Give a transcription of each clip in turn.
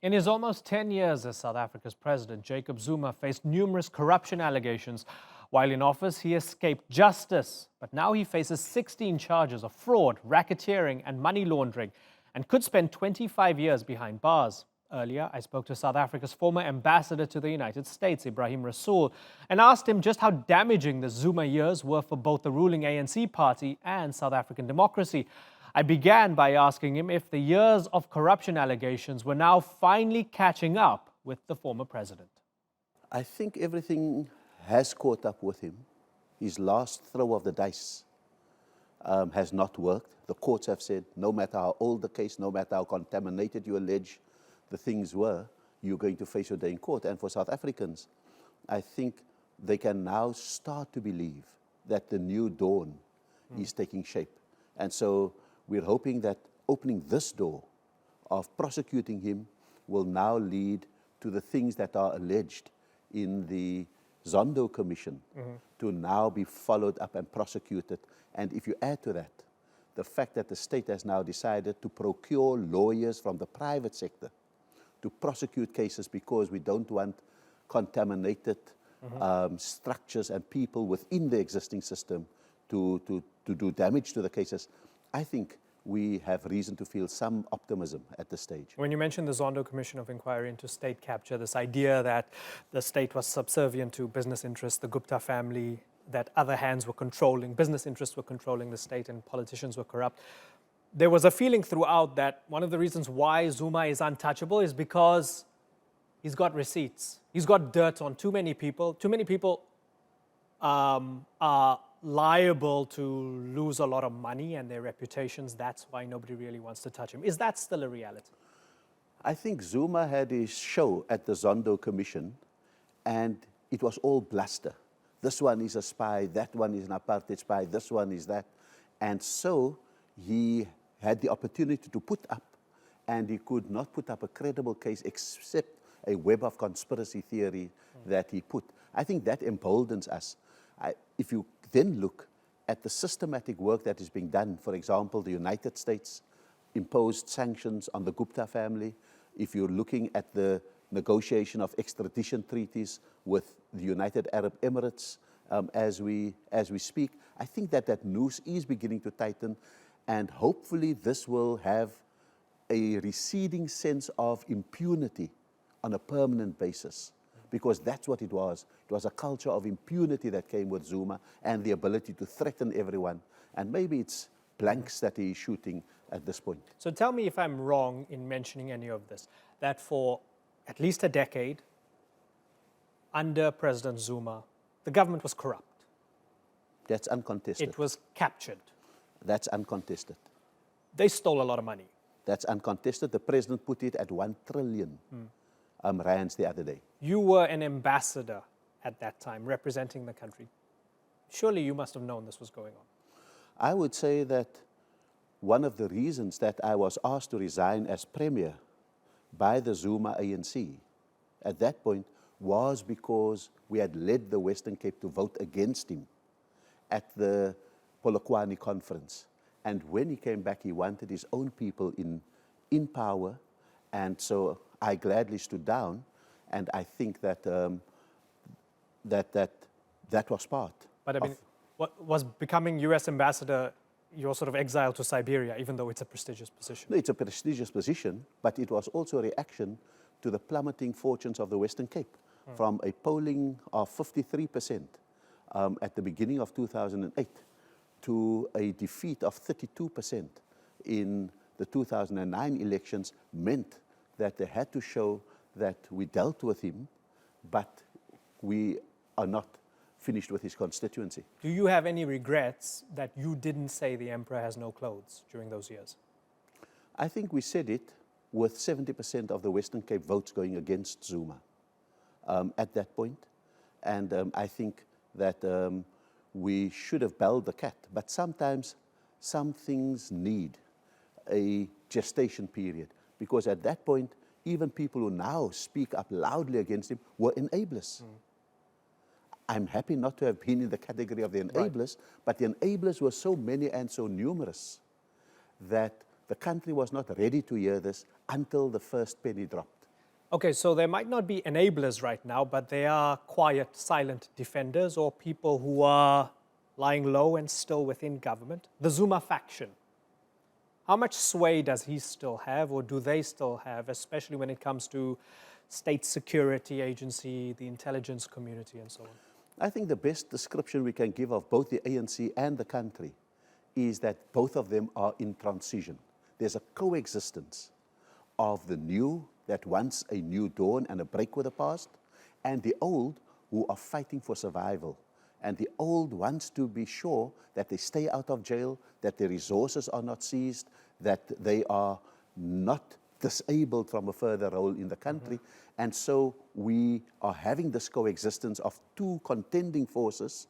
In his almost 10 years as South Africa's president, Jacob Zuma faced numerous corruption allegations. While in office, he escaped justice. But now he faces 16 charges of fraud, racketeering, and money laundering, and could spend 25 years behind bars. Earlier, I spoke to South Africa's former ambassador to the United States, Ebrahim Rasool, and asked him just how damaging the Zuma years were for both the ruling ANC party and South African democracy. I began by asking him if the years of corruption allegations were now finally catching up with the former president. I think everything has caught up with him. His last throw of the dice has not worked. The courts have said, no matter how old the case, no matter how contaminated you allege the things were, you're going to face your day in court. And for South Africans, I think they can now start to believe that the new dawn is taking shape. And so we're hoping that opening this door of prosecuting him will now lead to the things that are alleged in the Zondo Commission to now be followed up and prosecuted. And if you add to that the fact that the state has now decided to procure lawyers from the private sector to prosecute cases because we don't want contaminated structures and people within the existing system to do damage to the cases, I think we have reason to feel some optimism at this stage. When you mentioned the Zondo Commission of Inquiry into State Capture, this idea that the state was subservient to business interests, the Gupta family, that other hands were controlling, business interests were controlling the state and politicians were corrupt. There was a feeling throughout that one of the reasons why Zuma is untouchable is because he's got receipts. He's got dirt on too many people. Too many people are liable to lose a lot of money and their reputations. That's why nobody really wants to touch him. Is that still a reality? I think Zuma had his show at the Zondo Commission and it was all bluster. This one is a spy, that one is an apartheid spy, this one is that. And so he had the opportunity to put up, and he could not put up a credible case except a web of conspiracy theory that he put. I think that emboldens us. If you then look at the systematic work that is being done, for example, the United States imposed sanctions on the Gupta family. If you're looking at the negotiation of extradition treaties with the United Arab Emirates as we speak, I think that noose is beginning to tighten, and hopefully this will have a receding sense of impunity on a permanent basis, because that's what it was. It was a culture of impunity that came with Zuma and the ability to threaten everyone. And maybe it's blanks that he is shooting at this point. So tell me if I'm wrong in mentioning any of this, that for at least a decade, under President Zuma, the government was corrupt. That's uncontested. It was captured. That's uncontested. They stole a lot of money. That's uncontested. The president put it at 1 trillion rands the other day. You were an ambassador at that time, representing the country. Surely you must have known this was going on. I would say that one of the reasons that I was asked to resign as premier by the Zuma ANC at that point was because we had led the Western Cape to vote against him at the Polokwane conference. And when he came back, he wanted his own people in power. And so I gladly stood down. And I think that that was part. But I mean, what was becoming US ambassador, you're sort of exiled to Siberia, even though it's a prestigious position? No, it's a prestigious position, but it was also a reaction to the plummeting fortunes of the Western Cape. From a polling of 53% at the beginning of 2008 to a defeat of 32% in the 2009 elections meant that they had to show that we dealt with him, but we are not finished with his constituency. Do you have any regrets that you didn't say the emperor has no clothes during those years? I think we said it with 70% of the Western Cape votes going against Zuma at that point. And I think that we should have belled the cat. But sometimes some things need a gestation period, because at that point, even people who now speak up loudly against him were enablers. I'm happy not to have been in the category of the enablers, but the enablers were so many and so numerous that the country was not ready to hear this until the first penny dropped. Okay, so there might not be enablers right now, but they are quiet, silent defenders or people who are lying low and still within government. The Zuma faction. How much sway does he still have, or do they still have, especially when it comes to state security agency, the intelligence community, and so on? I think the best description we can give of both the ANC and the country is that both of them are in transition. There's a coexistence of the new that wants a new dawn and a break with the past, and the old who are fighting for survival. And the old wants to be sure that they stay out of jail, that their resources are not seized, that they are not disabled from a further role in the country. And so we are having this coexistence of two contending forces,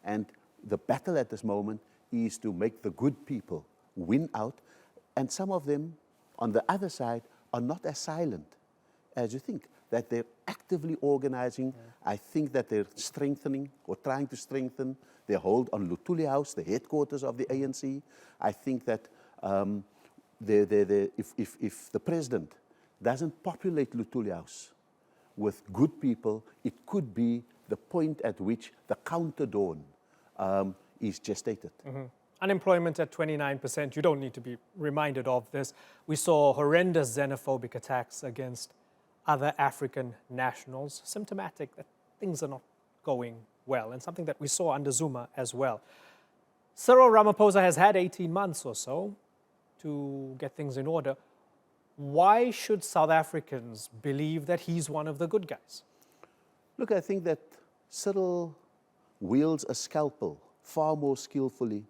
and the battle at this moment is to make the good people win out. And some of them on the other side are not as silent as you think, that they're actively organizing. I think that they're strengthening or trying to strengthen their hold on Luthuli House, the headquarters of the ANC. I think that if the president doesn't populate Luthuli House with good people, it could be the point at which the counter-dawn is gestated. Unemployment at 29%. You don't need to be reminded of this. We saw horrendous xenophobic attacks against other African nationals, symptomatic that things are not going well, and something that we saw under Zuma as well. Cyril Ramaphosa has had 18 months or so to get things in order. Why should South Africans believe that he's one of the good guys? Look, I think that Cyril wields a scalpel far more skillfully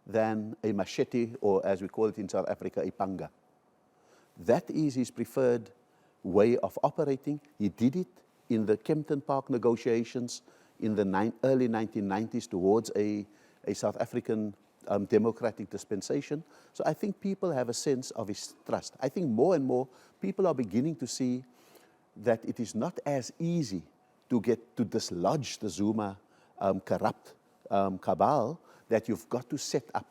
than a machete, or as we call it in South Africa, a panga. That is his preferred way of operating. He did it in the Kempton Park negotiations in the early 1990s towards a South African democratic dispensation. So I think people have a sense of his trust. I think more and more people are beginning to see that it is not as easy to get to dislodge the Zuma corrupt cabal, that you've got to set up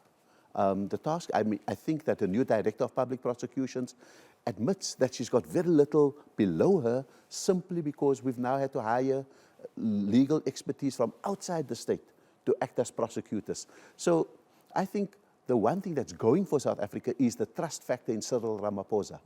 the task. I mean, I think that the new director of public prosecutions admits that she's got very little below her simply because we've now had to hire legal expertise from outside the state to act as prosecutors. So I think the one thing that's going for South Africa is the trust factor in Cyril Ramaphosa.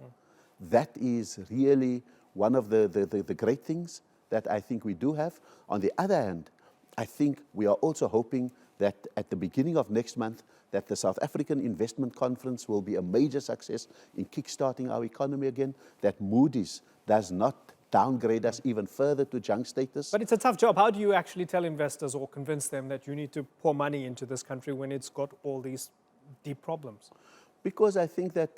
That is really one of the great things that I think we do have. On the other hand, I think we are also hoping that at the beginning of next month, that the South African Investment Conference will be a major success in kickstarting our economy again, that Moody's does not downgrade us even further to junk status. But it's a tough job. How do you actually tell investors or convince them that you need to pour money into this country when it's got all these deep problems? Because I think that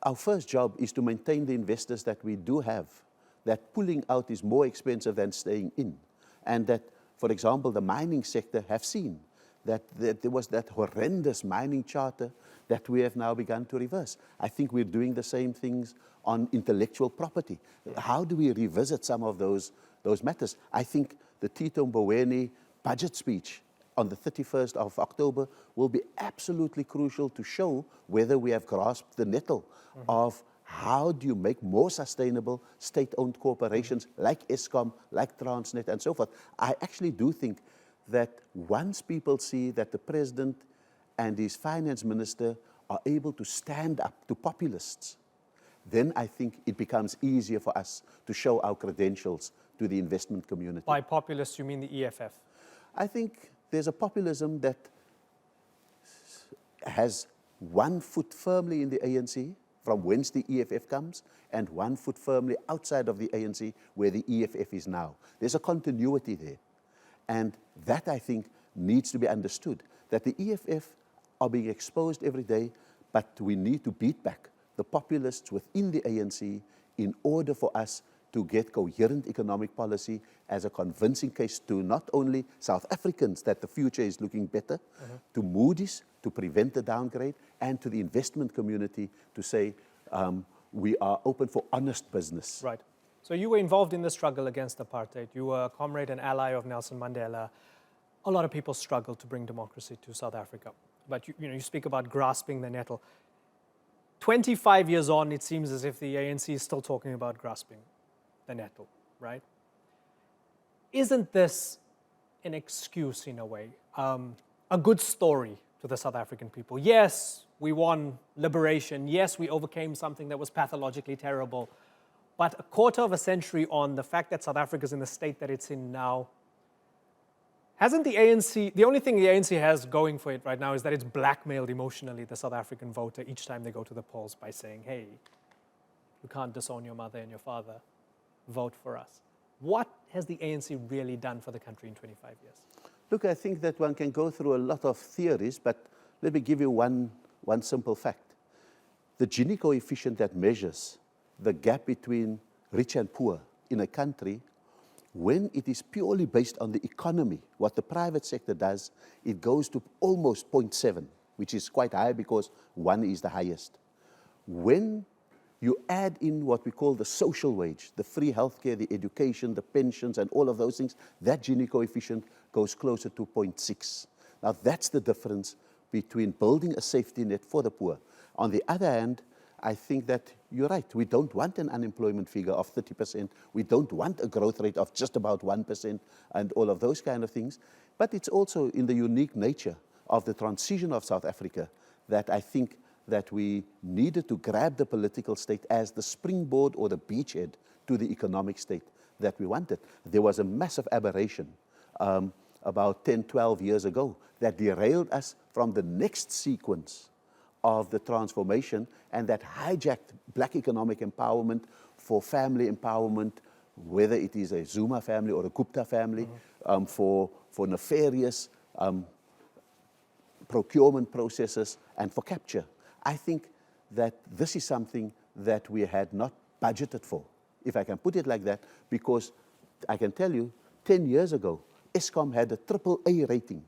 our first job is to maintain the investors that we do have, that pulling out is more expensive than staying in, and that, for example, the mining sector have seen that there was that horrendous mining charter that we have now begun to reverse. I think we're doing the same things on intellectual property. How do we revisit some of those matters? I think the Tito Mboweni budget speech on the 31st of October will be absolutely crucial to show whether we have grasped the nettle of how do you make more sustainable state-owned corporations like Eskom, like Transnet, and so forth. I actually do think that once people see that the president and his finance minister are able to stand up to populists, then I think it becomes easier for us to show our credentials to the investment community. By populists, you mean the EFF? I think there's a populism that has one foot firmly in the ANC, from whence the EFF comes, and one foot firmly outside of the ANC, where the EFF is now. There's a continuity there. And that, I think, needs to be understood, that the EFF are being exposed every day, but we need to beat back the populists within the ANC in order for us to get coherent economic policy as a convincing case to not only South Africans that the future is looking better, to Moody's to prevent the downgrade, and to the investment community to say we are open for honest business. Right. So you were involved in the struggle against apartheid. You were a comrade and ally of Nelson Mandela. A lot of people struggle to bring democracy to South Africa. But you speak about grasping the nettle. 25 years on, it seems as if the ANC is still talking about grasping the nettle, right? Isn't this an excuse in a way, a good story to the South African people? Yes, we won liberation. Yes, we overcame something that was pathologically terrible. But a quarter of a century on, the fact that South Africa is in the state that it's in now, hasn't the ANC, the only thing the ANC has going for it right now is that it's blackmailed emotionally the South African voter each time they go to the polls by saying, hey, you can't disown your mother and your father, vote for us. What has the ANC really done for the country in 25 years? Look, I think that one can go through a lot of theories, but let me give you one simple fact. The Gini coefficient that measures the gap between rich and poor in a country, when it is purely based on the economy, what the private sector does, it goes to almost 0.7, which is quite high because 1 is the highest. When you add in what we call the social wage, the free healthcare, the education, the pensions, and all of those things, that Gini coefficient goes closer to 0.6. Now, that's the difference between building a safety net for the poor. On the other hand, I think that you're right. We don't want an unemployment figure of 30%. We don't want a growth rate of just about 1% and all of those kind of things. But it's also in the unique nature of the transition of South Africa that I think that we needed to grab the political state as the springboard or the beachhead to the economic state that we wanted. There was a massive aberration about 10, 12 years ago that derailed us from the next sequence of the transformation and that hijacked black economic empowerment for family empowerment, whether it is a Zuma family or a Gupta family, for nefarious procurement processes and for capture. I think that this is something that we had not budgeted for, if I can put it like that, because I can tell you, 10 years ago, Eskom had a AAA rating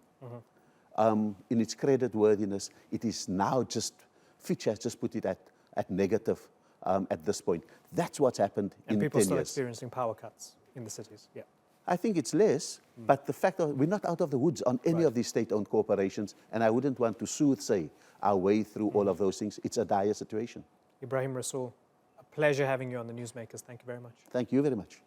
in its credit worthiness. It is now just, Fitch has just put it at negative at this point. That's what's happened in 10 years. And people still experiencing power cuts in the cities, yeah. I think it's less, but the fact that we're not out of the woods on any of these state-owned corporations, and I wouldn't want to soothsay our way through all of those things. It's a dire situation. Ebrahim Rasool, a pleasure having you on the Newsmakers. Thank you very much. Thank you very much.